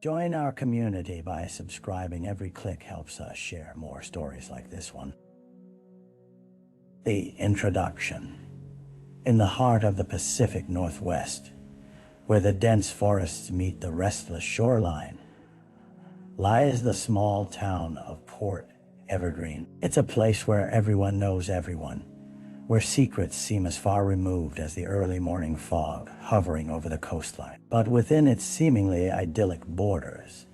Join our community by subscribing. Every click helps us share more stories like this one. The introduction. In the heart of the Pacific Northwest, where the dense forests meet the restless shoreline, lies the small town of Port Evergreen. It's a place where everyone knows everyone, where secrets seem as far removed as the early morning fog hovering over the coastline. But within its seemingly idyllic borders,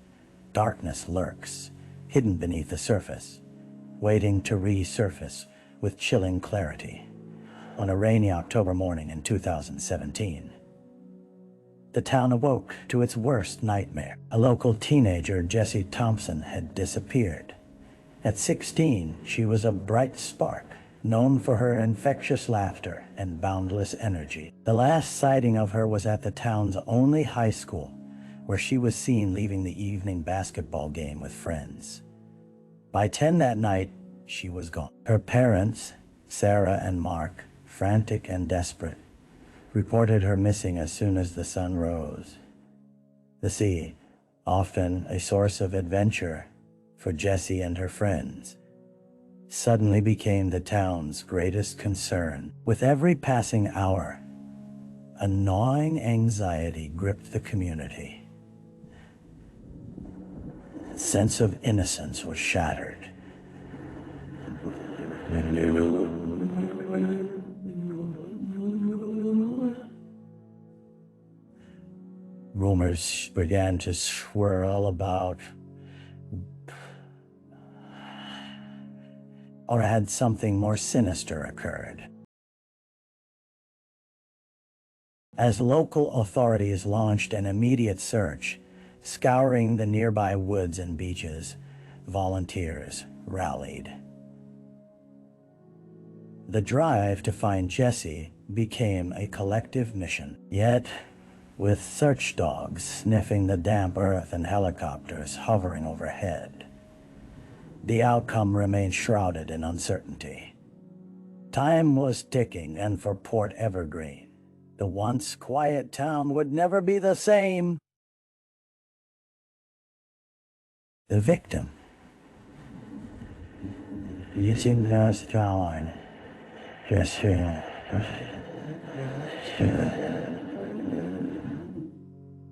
darkness lurks, hidden beneath the surface, waiting to resurface with chilling clarity. On a rainy October morning in 2017, the town awoke to its worst nightmare. A local teenager, Jessie Thompson, had disappeared. At 16, she was a bright spark, known for her infectious laughter and boundless energy. The last sighting of her was at the town's only high school, where she was seen leaving the evening basketball game with friends. By 10 that night, she was gone. Her parents, Sarah and Mark, frantic and desperate, reported her missing as soon as the sun rose. The sea, often a source of adventure for Jessie and her friends, suddenly became the town's greatest concern. With every passing hour, a gnawing anxiety gripped the community. The sense of innocence was shattered. Rumors began to swirl about, or had something more sinister occurred? As local authorities launched an immediate search, scouring the nearby woods and beaches, volunteers rallied. The drive to find Jessie became a collective mission. Yet, with search dogs sniffing the damp earth and helicopters hovering overhead, the outcome remained shrouded in uncertainty. Time was ticking, and for Port Evergreen, the once quiet town would never be the same. The victim.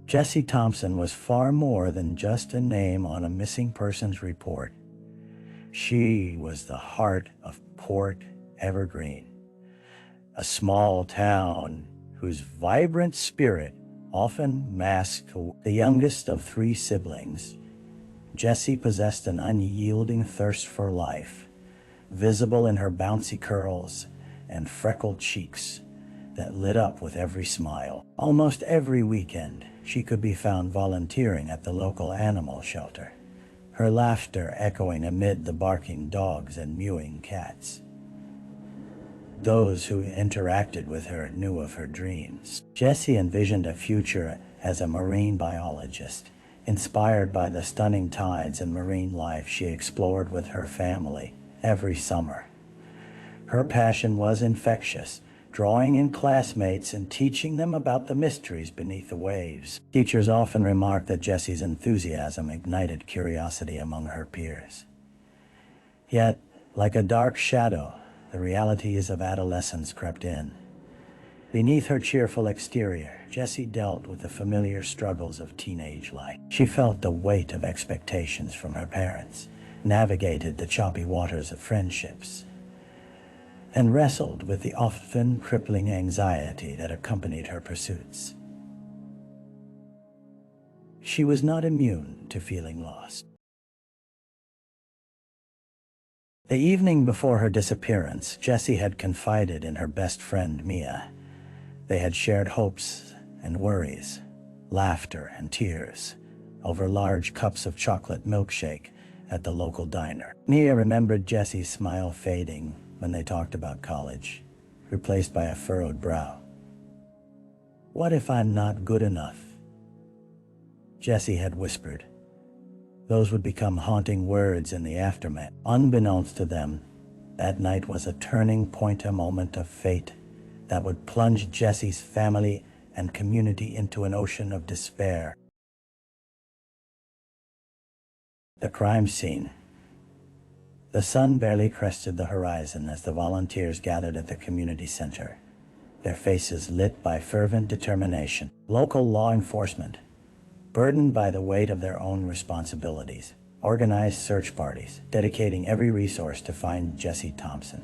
Jessie Thompson was far more than just a name on a missing persons report. She was the heart of Port Evergreen, a small town whose vibrant spirit often masked the youngest of 3 siblings. Jessie possessed an unyielding thirst for life, visible in her bouncy curls and freckled cheeks that lit up with every smile. Almost every weekend, she could be found volunteering at the local animal shelter, her laughter echoing amid the barking dogs and mewing cats. Those who interacted with her knew of her dreams. Jessie envisioned a future as a marine biologist, inspired by the stunning tides and marine life she explored with her family every summer. Her passion was infectious, drawing in classmates and teaching them about the mysteries beneath the waves. Teachers often remarked that Jessie's enthusiasm ignited curiosity among her peers. Yet, like a dark shadow, the realities of adolescence crept in. Beneath her cheerful exterior, Jessie dealt with the familiar struggles of teenage life. She felt the weight of expectations from her parents, navigated the choppy waters of friendships, and wrestled with the often crippling anxiety that accompanied her pursuits. She was not immune to feeling lost. The evening before her disappearance, Jessie had confided in her best friend, Mia. They had shared hopes and worries, laughter and tears, over large cups of chocolate milkshake at the local diner. Mia remembered Jessie's smile fading when they talked about college, replaced by a furrowed brow. "What if I'm not good enough?" Jessie had whispered. Those would become haunting words in the aftermath. Unbeknownst to them, that night was a turning point, a moment of fate that would plunge Jessie's family and community into an ocean of despair. The crime scene. The sun barely crested the horizon as the volunteers gathered at the community center, their faces lit by fervent determination. Local law enforcement, burdened by the weight of their own responsibilities, organized search parties, dedicating every resource to find Jessie Thompson.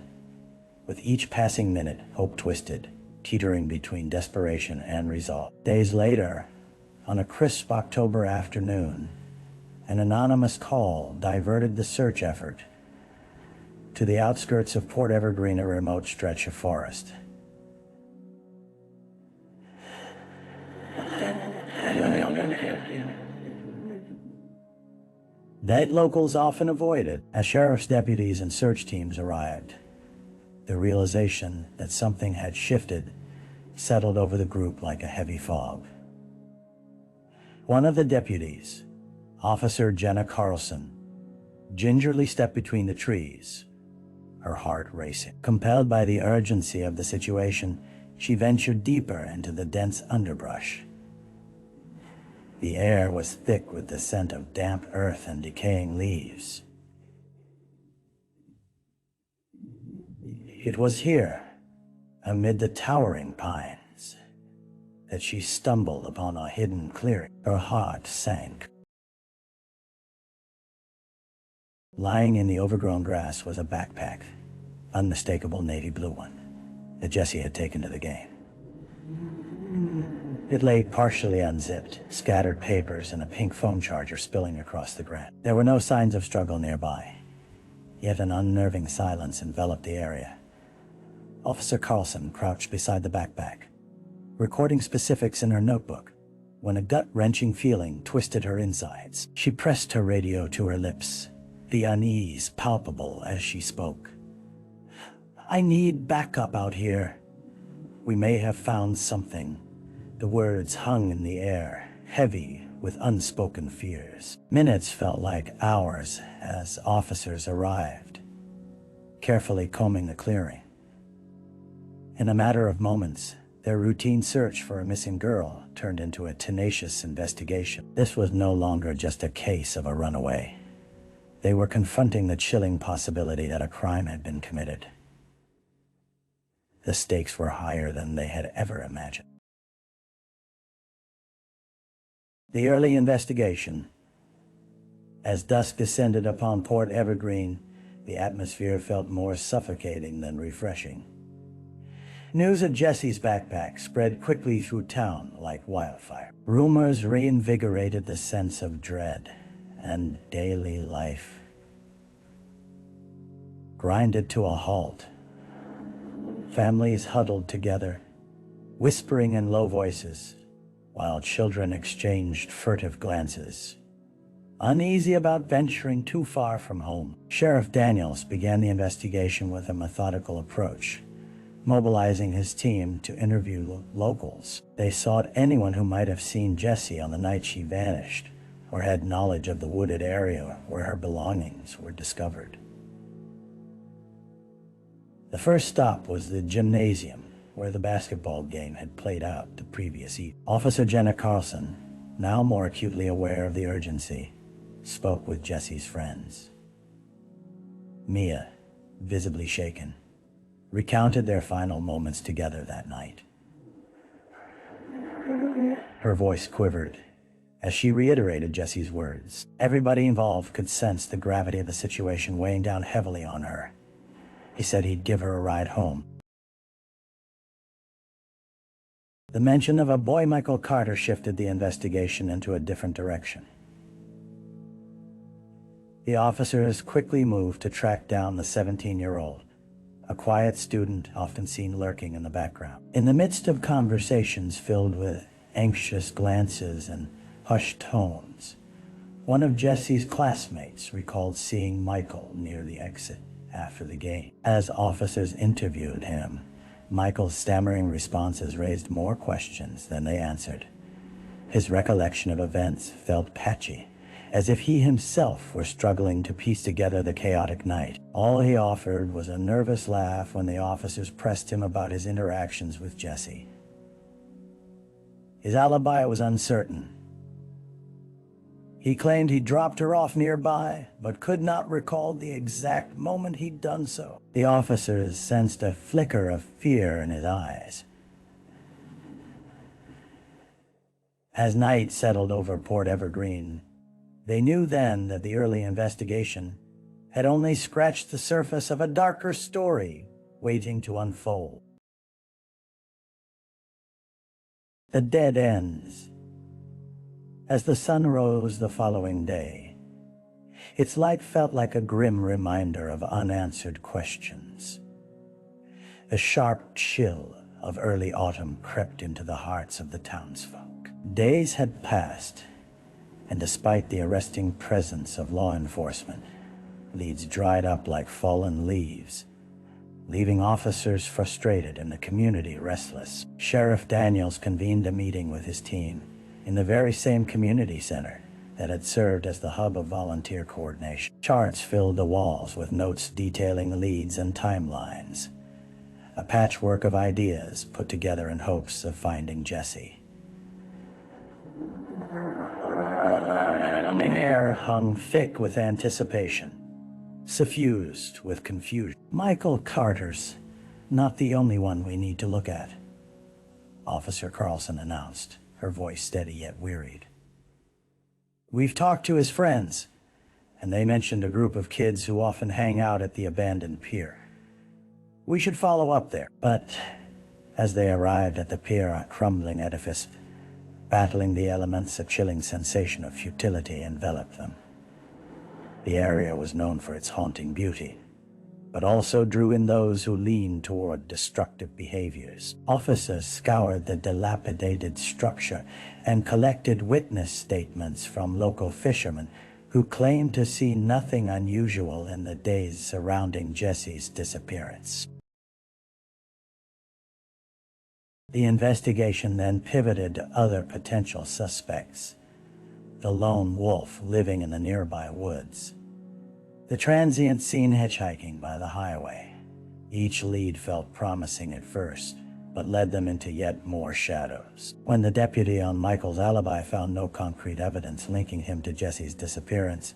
With each passing minute, hope twisted, teetering between desperation and resolve. Days later, on a crisp October afternoon, an anonymous call diverted the search effort to the outskirts of Port Evergreen, a remote stretch of forest. That locals often avoided as sheriff's deputies and search teams arrived. The realization that something had shifted settled over the group like a heavy fog. One of the deputies, Officer Jenna Carlson, gingerly stepped between the trees, her heart racing. Compelled by the urgency of the situation, she ventured deeper into the dense underbrush. The air was thick with the scent of damp earth and decaying leaves. It was here, amid the towering pines, that she stumbled upon a hidden clearing. Her heart sank. Lying in the overgrown grass was a backpack, unmistakable navy blue one, that Jessie had taken to the game. It lay partially unzipped, scattered papers and a pink phone charger spilling across the ground. There were no signs of struggle nearby, yet an unnerving silence enveloped the area. Officer Carlson crouched beside the backpack, recording specifics in her notebook, when a gut-wrenching feeling twisted her insides. She pressed her radio to her lips, the unease palpable as she spoke. "I need backup out here. We may have found something." The words hung in the air, heavy with unspoken fears. Minutes felt like hours as officers arrived, carefully combing the clearing. In a matter of moments, their routine search for a missing girl turned into a tenacious investigation. This was no longer just a case of a runaway. They were confronting the chilling possibility that a crime had been committed. The stakes were higher than they had ever imagined. The early investigation. As dusk descended upon Port Evergreen, the atmosphere felt more suffocating than refreshing. News of Jessie's backpack spread quickly through town like wildfire. Rumors reinvigorated the sense of dread, and daily life grinded to a halt. Families huddled together, whispering in low voices, while children exchanged furtive glances, uneasy about venturing too far from home. Sheriff Daniels began the investigation with a methodical approach, mobilizing his team to interview locals. They sought anyone who might have seen Jessie on the night she vanished, or had knowledge of the wooded area where her belongings were discovered. The first stop was the gymnasium, where the basketball game had played out the previous evening. Officer Jenna Carlson, now more acutely aware of the urgency, spoke with Jessie's friends. Mia, visibly shaken, recounted their final moments together that night. Her voice quivered as she reiterated Jessie's words. Everybody involved could sense the gravity of the situation weighing down heavily on her. He said he'd give her a ride home. The mention of a boy Michael Carter shifted the investigation into a different direction. The officers quickly moved to track down the 17-year-old, a quiet student often seen lurking in the background. In the midst of conversations filled with anxious glances and hushed tones, one of Jessie's classmates recalled seeing Michael near the exit after the game. As officers interviewed him, Michael's stammering responses raised more questions than they answered. His recollection of events felt patchy, as if he himself were struggling to piece together the chaotic night. All he offered was a nervous laugh when the officers pressed him about his interactions with Jessie. His alibi was uncertain, He claimed he dropped her off nearby, but could not recall the exact moment he'd done so. The officers sensed a flicker of fear in his eyes. As night settled over Port Evergreen, they knew then that the early investigation had only scratched the surface of a darker story waiting to unfold. The dead ends. As the sun rose the following day, its light felt like a grim reminder of unanswered questions. A sharp chill of early autumn crept into the hearts of the townsfolk. Days had passed, and despite the arresting presence of law enforcement, leads dried up like fallen leaves, leaving officers frustrated and the community restless. Sheriff Daniels convened a meeting with his team in the very same community center that had served as the hub of volunteer coordination. Charts filled the walls with notes detailing leads and timelines, a patchwork of ideas put together in hopes of finding Jessie. The air hung thick with anticipation, suffused with confusion. Michael Carter's not the only one we need to look at, Officer Carlson announced, her voice steady yet wearied. We've talked to his friends, and they mentioned a group of kids who often hang out at the abandoned pier. We should follow up there. But as they arrived at the pier, a crumbling edifice, battling the elements, a chilling sensation of futility enveloped them. The area was known for its haunting beauty, but also drew in those who leaned toward destructive behaviors. Officers scoured the dilapidated structure and collected witness statements from local fishermen who claimed to see nothing unusual in the days surrounding Jessie's disappearance. The investigation then pivoted to other potential suspects: the lone wolf living in the nearby woods, the transient seen hitchhiking by the highway. Each lead felt promising at first, but led them into yet more shadows. When the deputy on Michael's alibi found no concrete evidence linking him to Jessie's disappearance,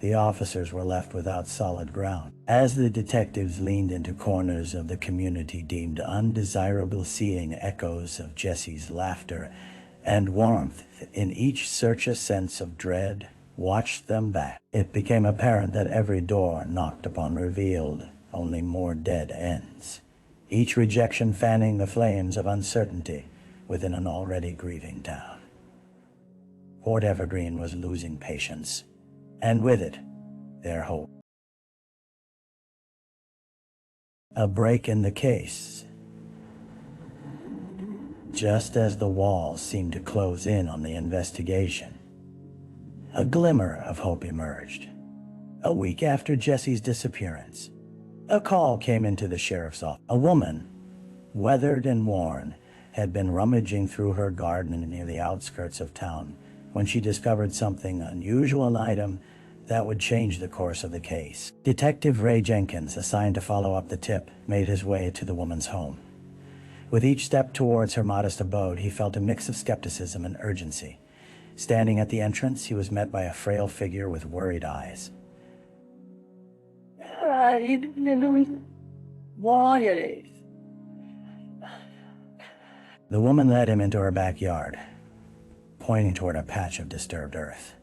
the officers were left without solid ground. As the detectives leaned into corners of the community deemed undesirable, seeing echoes of Jessie's laughter and warmth in each search, a sense of dread watched them back. It became apparent that every door knocked upon revealed only more dead ends, each rejection fanning the flames of uncertainty within an already grieving town. Port Evergreen was losing patience, and with it, their hope. A break in the case. Just as the walls seemed to close in on the investigation, a glimmer of hope emerged. A week after Jessie's disappearance, a call came into the sheriff's office. A woman, weathered and worn, had been rummaging through her garden near the outskirts of town when she discovered something unusual, an item that would change the course of the case. Detective Ray Jenkins, assigned to follow up the tip, made his way to the woman's home. With each step towards her modest abode, he felt a mix of skepticism and urgency. Standing at the entrance, he was met by a frail figure with worried eyes. The woman led him into her backyard, pointing toward a patch of disturbed earth.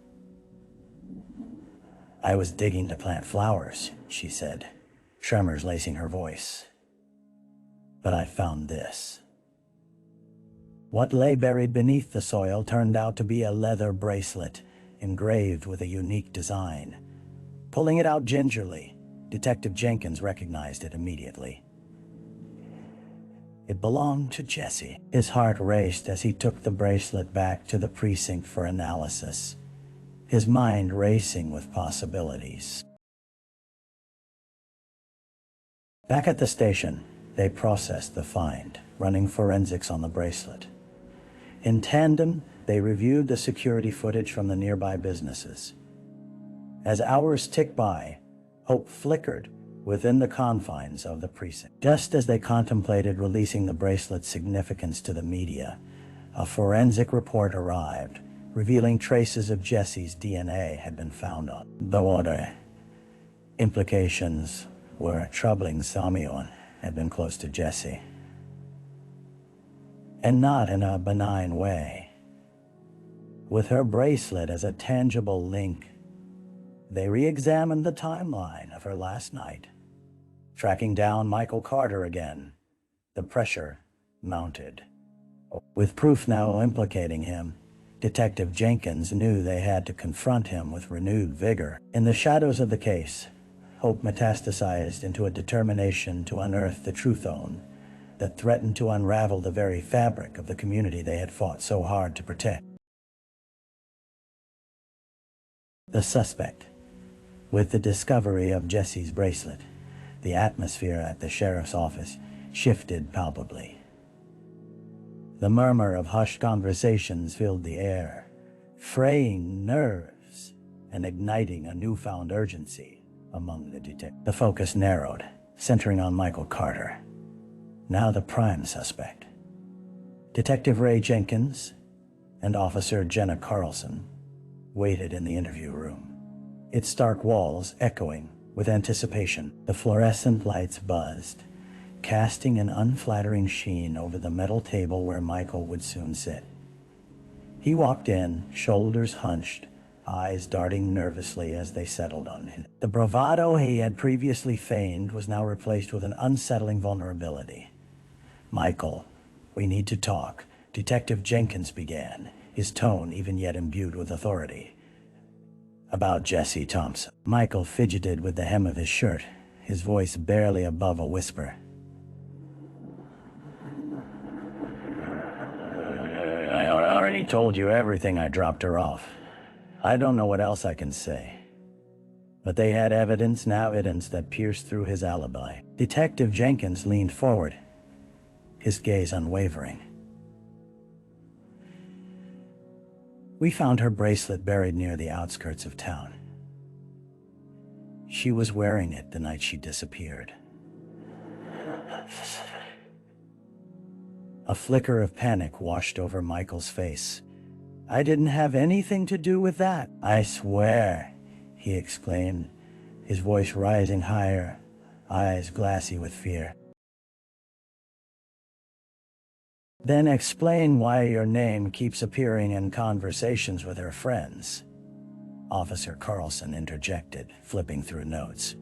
I was digging to plant flowers, she said, tremors lacing her voice. But I found this. What lay buried beneath the soil turned out to be a leather bracelet engraved with a unique design. Pulling it out gingerly, Detective Jenkins recognized it immediately. It belonged to Jessie. His heart raced as he took the bracelet back to the precinct for analysis, his mind racing with possibilities. Back at the station, they processed the find, running forensics on the bracelet. In tandem, they reviewed the security footage from the nearby businesses. As hours ticked by, hope flickered within the confines of the precinct. Just as they contemplated releasing the bracelet's significance to the media, a forensic report arrived, revealing traces of Jessie's DNA had been found on the water. Implications were troubling. Simeon had been close to Jessie, and not in a benign way. With her bracelet as a tangible link, they re-examined the timeline of her last night, tracking down Michael Carter again. The pressure mounted. With proof now implicating him, Detective Jenkins knew they had to confront him with renewed vigor. In the shadows of the case, hope metastasized into a determination to unearth the truth that threatened to unravel the very fabric of the community they had fought so hard to protect. The suspect. With the discovery of Jessie's bracelet, the atmosphere at the sheriff's office shifted palpably. The murmur of hushed conversations filled the air, fraying nerves and igniting a newfound urgency among the detectives. The focus narrowed, centering on Michael Carter, now the prime suspect. Detective Ray Jenkins and Officer Jenna Carlson waited in the interview room, its stark walls echoing with anticipation. The fluorescent lights buzzed, casting an unflattering sheen over the metal table where Michael would soon sit. He walked in, shoulders hunched, eyes darting nervously as they settled on him. The bravado he had previously feigned was now replaced with an unsettling vulnerability. "Michael, we need to talk," Detective Jenkins began, his tone even yet imbued with authority. "About Jessie Thompson." Michael fidgeted with the hem of his shirt, his voice barely above a whisper. "I already told you everything. I dropped her off. I don't know what else I can say." But they had evidence that pierced through his alibi. Detective Jenkins leaned forward, his gaze unwavering. "We found her bracelet buried near the outskirts of town. She was wearing it the night she disappeared." A flicker of panic washed over Michael's face. "I didn't have anything to do with that." "I swear," he exclaimed, his voice rising higher, eyes glassy with fear. "Then explain why your name keeps appearing in conversations with her friends," Officer Carlson interjected, flipping through notes.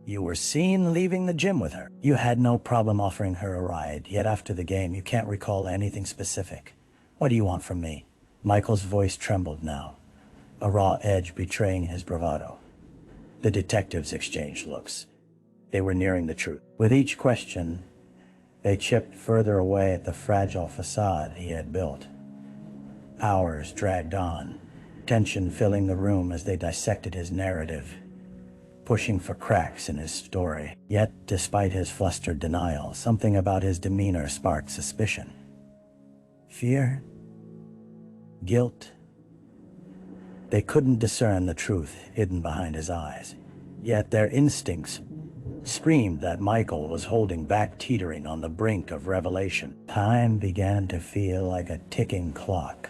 "You were seen leaving the gym with her. You had no problem offering her a ride, yet after the game you can't recall anything specific. What do you want from me?" Michael's voice trembled now, a raw edge betraying his bravado. The detectives exchanged looks. They were nearing the truth. With each question, they chipped further away at the fragile facade he had built. Hours dragged on, tension filling the room as they dissected his narrative, pushing for cracks in his story. Yet, despite his flustered denial, something about his demeanor sparked suspicion. Fear? Guilt? They couldn't discern the truth hidden behind his eyes, yet their instincts screamed that Michael was holding back, teetering on the brink of revelation. Time began to feel like a ticking clock,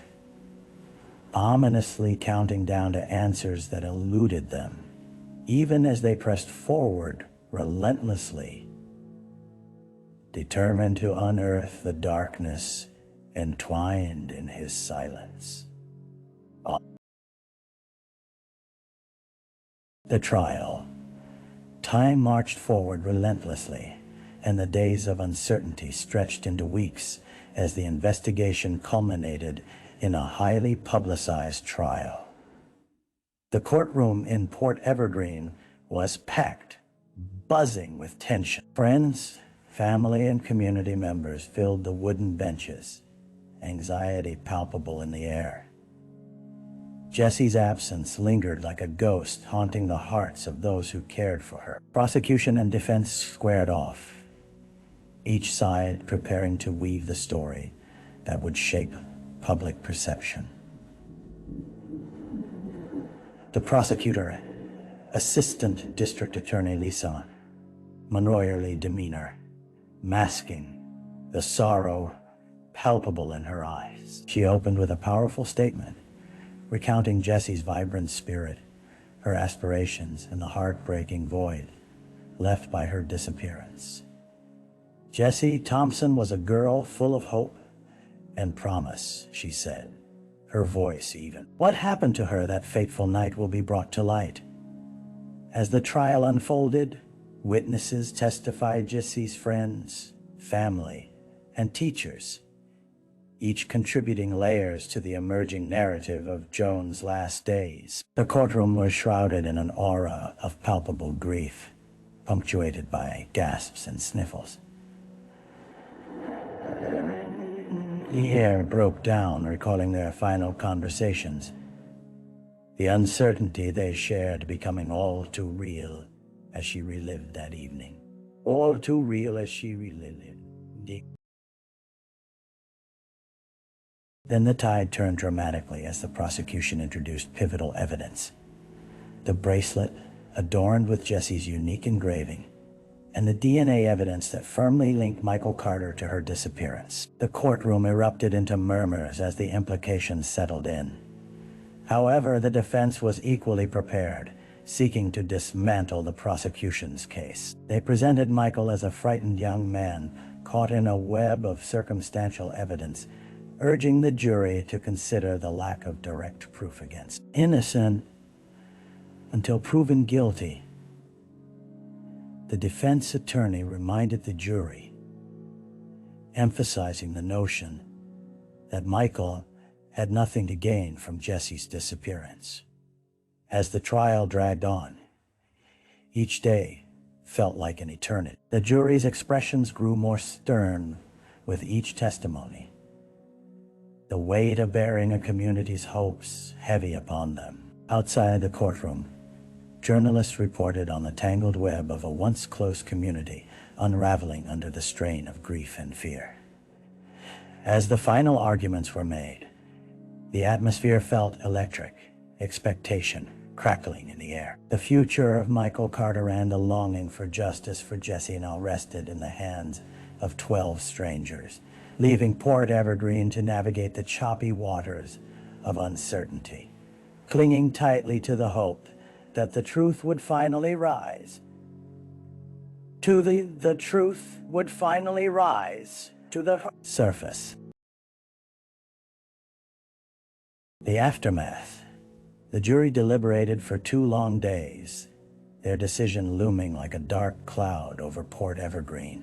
ominously counting down to answers that eluded them, even as they pressed forward relentlessly, determined to unearth the darkness entwined in his silence. The trial. Time marched forward relentlessly, and the days of uncertainty stretched into weeks as the investigation culminated in a highly publicized trial. The courtroom in Port Evergreen was packed, buzzing with tension. Friends, family, and community members filled the wooden benches, anxiety palpable in the air. Jessie's absence lingered like a ghost, haunting the hearts of those who cared for her. Prosecution and defense squared off, each side preparing to weave the story that would shape public perception. The prosecutor, Assistant District Attorney Lisa, manroyerly demeanor, masking the sorrow palpable in her eyes. She opened with a powerful statement, recounting Jessie's vibrant spirit, her aspirations, and the heartbreaking void left by her disappearance. Jessie Thompson was a girl full of hope and promise, she said, her voice even. What happened to her that fateful night will be brought to light. As the trial unfolded, witnesses testified, Jessie's friends, family, and teachers, each contributing layers to the emerging narrative of Joan's last days. The courtroom was shrouded in an aura of palpable grief, punctuated by gasps and sniffles. The air broke down, recalling their final conversations, the uncertainty they shared becoming all too real as she relived that evening. All too real as she relived it. Then the tide turned dramatically as the prosecution introduced pivotal evidence. The bracelet, adorned with Jessie's unique engraving, and the DNA evidence that firmly linked Michael Carter to her disappearance. The courtroom erupted into murmurs as the implications settled in. However, the defense was equally prepared, seeking to dismantle the prosecution's case. They presented Michael as a frightened young man caught in a web of circumstantial evidence, urging the jury to consider the lack of direct proof against innocent until proven guilty. The defense attorney reminded the jury, emphasizing the notion that Michael had nothing to gain from Jessie's disappearance. As the trial dragged on, each day felt like an eternity. The jury's expressions grew more stern with each testimony, the weight of bearing a community's hopes heavy upon them. Outside the courtroom, journalists reported on the tangled web of a once close community unraveling under the strain of grief and fear. As the final arguments were made, the atmosphere felt electric, expectation crackling in the air. The future of Michael Carter and the longing for justice for Jessie now rested in the hands of 12 strangers, leaving Port Evergreen to navigate the choppy waters of uncertainty, clinging tightly to the hope that the truth would finally rise. The truth would finally rise to the surface. The aftermath. The jury deliberated for 2 long days, their decision looming like a dark cloud over Port Evergreen.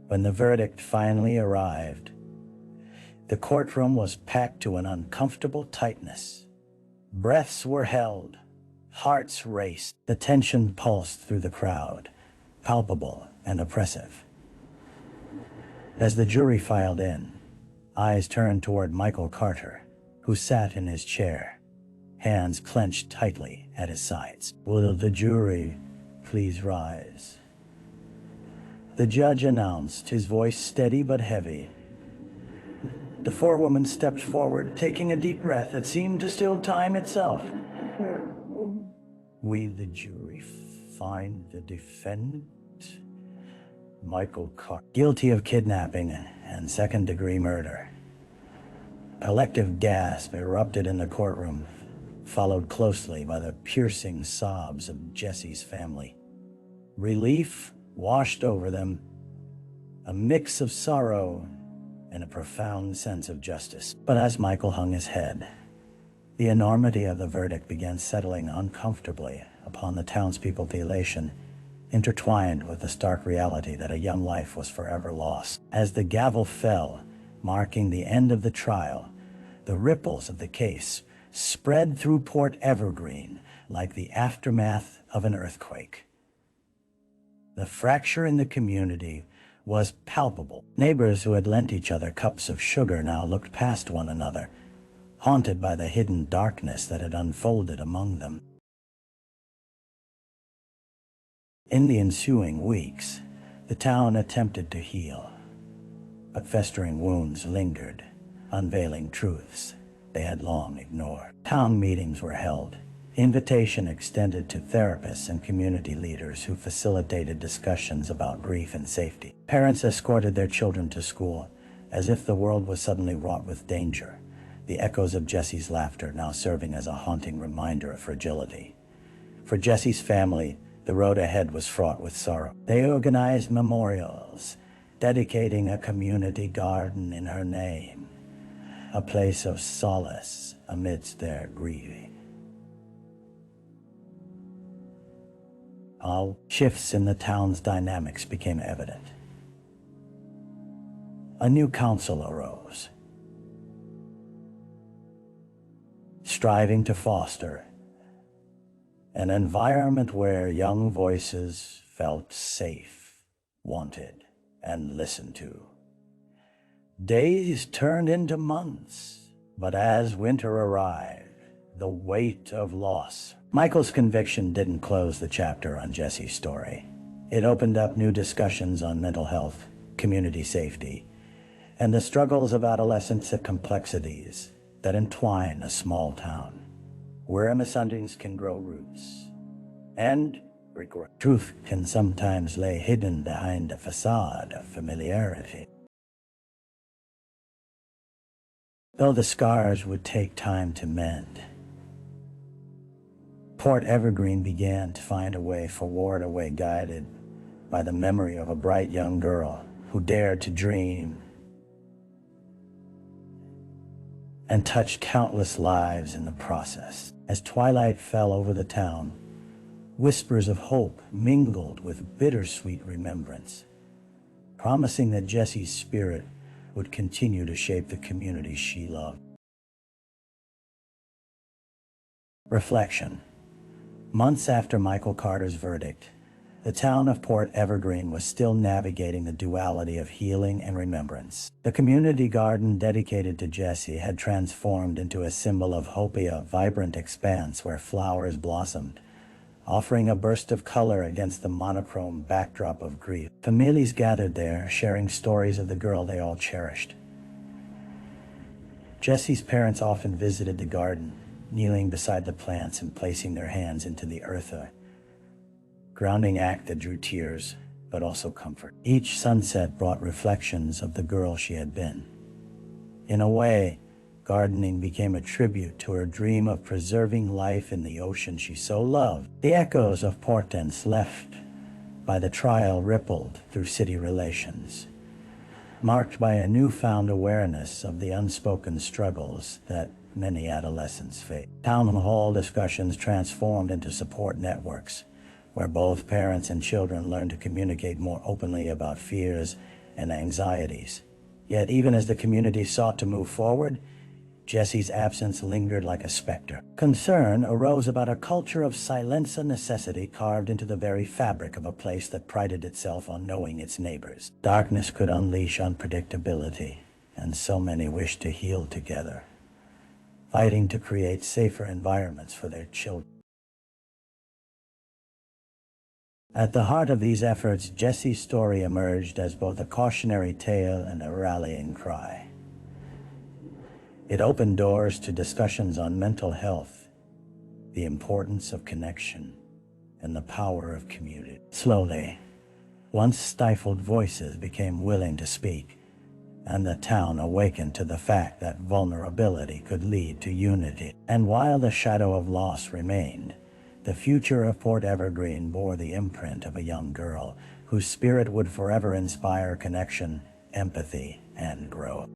When the verdict finally arrived, the courtroom was packed to an uncomfortable tightness. Breaths were held, hearts raced. The tension pulsed through the crowd, palpable and oppressive. As the jury filed in, eyes turned toward Michael Carter, who sat in his chair, hands clenched tightly at his sides. "Will the jury please rise?" The judge announced, his voice steady but heavy. The forewoman stepped forward, taking a deep breath that seemed to still time itself. "We, the jury, find the defendant, Michael Carter, guilty of kidnapping and second-degree murder." A collective gasp erupted in the courtroom, followed closely by the piercing sobs of Jessie's family. Relief washed over them, a mix of sorrow and a profound sense of justice. But as Michael hung his head, the enormity of the verdict began settling uncomfortably upon the townspeople. The elation intertwined with the stark reality that a young life was forever lost. As the gavel fell, marking the end of the trial, the ripples of the case spread through Port Evergreen like the aftermath of an earthquake. The fracture in the community was palpable. Neighbors who had lent each other cups of sugar now looked past one another, haunted by the hidden darkness that had unfolded among them. In the ensuing weeks, the town attempted to heal, but festering wounds lingered, unveiling truths they had long ignored. Town meetings were held, invitation extended to therapists and community leaders who facilitated discussions about grief and safety. Parents escorted their children to school, as if the world was suddenly wrought with danger. the echoes of Jessie's laughter now serving as a haunting reminder of fragility. For Jessie's family, the road ahead was fraught with sorrow. They organized memorials, dedicating a community garden in her name, a place of solace amidst their grieving. All shifts in the town's dynamics became evident. A new council arose, striving to foster an environment where young voices felt safe, wanted, and listened to. Days turned into months, but as winter arrived, the weight of loss. Michael's conviction didn't close the chapter on Jessie's story. It opened up new discussions on mental health, community safety, and the struggles of adolescence and complexities that entwine a small town, where misunderstandings can grow roots, and regret. Truth can sometimes lay hidden behind a facade of familiarity. Though the scars would take time to mend, Port Evergreen began to find a way forward, a way guided by the memory of a bright young girl who dared to dream and touched countless lives in the process. As twilight fell over the town, whispers of hope mingled with bittersweet remembrance, promising that Jessie's spirit would continue to shape the community she loved. Reflection. Months after Michael Carter's verdict, the town of Port Evergreen was still navigating the duality of healing and remembrance. The community garden dedicated to Jessie had transformed into a symbol of hope, a vibrant expanse where flowers blossomed, offering a burst of color against the monochrome backdrop of grief. Families gathered there, sharing stories of the girl they all cherished. Jessie's parents often visited the garden, kneeling beside the plants and placing their hands into the earth, a grounding act that drew tears, but also comfort. Each sunset brought reflections of the girl she had been. In a way, gardening became a tribute to her dream of preserving life in the ocean she so loved. The echoes of portents left by the trial rippled through city relations, marked by a newfound awareness of the unspoken struggles that many adolescents face. Town hall discussions transformed into support networks, where both parents and children learned to communicate more openly about fears and anxieties. Yet even as the community sought to move forward, Jessie's absence lingered like a specter. Concern arose about a culture of silence, a necessity carved into the very fabric of a place that prided itself on knowing its neighbors. Darkness could unleash unpredictability, and so many wished to heal together, fighting to create safer environments for their children. At the heart of these efforts, Jessie's story emerged as both a cautionary tale and a rallying cry. It opened doors to discussions on mental health, the importance of connection, and the power of community. Slowly, once stifled voices became willing to speak, and the town awakened to the fact that vulnerability could lead to unity. And while the shadow of loss remained, the future of Port Evergreen bore the imprint of a young girl whose spirit would forever inspire connection, empathy, and growth.